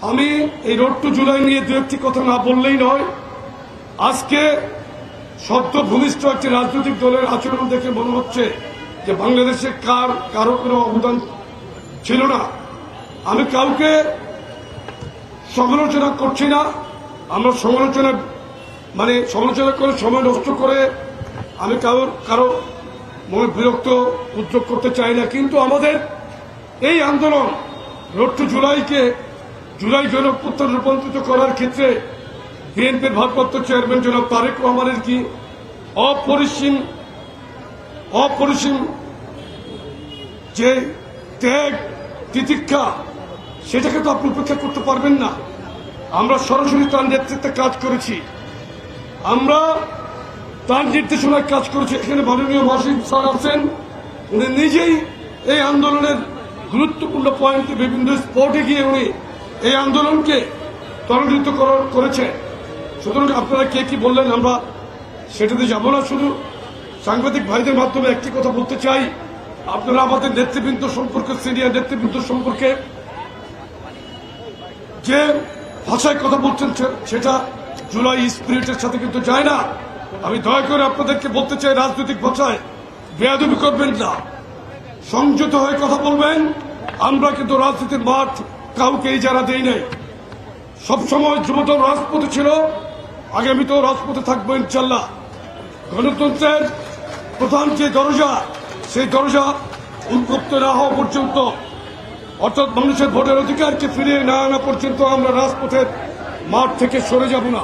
আমি এই road two July নিয়ে দু একটি কথা না বললেই নয়। আজকে সদ্য ভূমিষ্ঠ একটি রাজনৈতিক দলের আচরণ দেখে মনে হচ্ছে যে বাংলাদেশে কারো কোনো অবদান ছিল না। আমি কাউকে সমালোচনা করছি না। আমরা সমালোচনা করে সময় নষ্ট করে আমি কারো মনে বিরক্ত উদ্যোগ করতে চাই না। কিন্তু আমাদের এই আন্দোলন রোড টু জুলাইকে জুলাই গণঅভ্যুত্থানে রূপান্তরিত করার ক্ষেত্রে বিএনপির ভারপ্রাপ্ত চেয়ারম্যান জনাব তারেক রহমানের কি অপরিসীম যে ত্যাগ তিতিক্ষা, সেটাকে তো আপনি উপেক্ষা করতে পারবেন না। আমরা সরাসরি তার নেতৃত্বে কাজ করেছি, আমরা তার নির্দেশনায় কাজ করেছি। এখানে মাননীয় মহাসচিব স্যার আছেন, উনি নিজেই এই আন্দোলনের গুরুত্বপূর্ণ পয়েন্টে বিভিন্ন স্পটে গিয়ে উনি এই আন্দোলনকে ত্বরান্বিত করেছে। সুতরাং আপনারা কে কি বললেন আমরা সেটাতে যাব না। শুধু সাংবাদিক ভাইদের মাধ্যমে একটি কথা বলতে চাই, আপনারা আমাদের নেতৃবৃন্দ সম্পর্কে, সিনিয়র নেতৃবৃন্দ সম্পর্কে যে ভাষায় কথা বলছেন সেটা জুলাই স্পিরিটের সাথে কিন্তু যায় না। আমি দয়া করে আপনাদেরকে বলতে চাই, রাজনৈতিক ভাষায় বেয়াদবি করবেন না, সংযত হয়ে কথা বলবেন। আমরা কিন্তু রাজনীতির মাঠ কাউকে ইজারা দেই নাই। সবসময় যুবদল রাজপথে ছিল, আগামীতেও রাজপথে থাকবো ইনশাল্লাহ। গণতন্ত্রের প্রধান যে দরজা, সেই দরজা উন্মুক্ত না হওয়া পর্যন্ত, অর্থাৎ মানুষের ভোটের অধিকারকে ফিরিয়ে না আনা পর্যন্ত আমরা রাজপথের মাঠ থেকে সরে যাব না।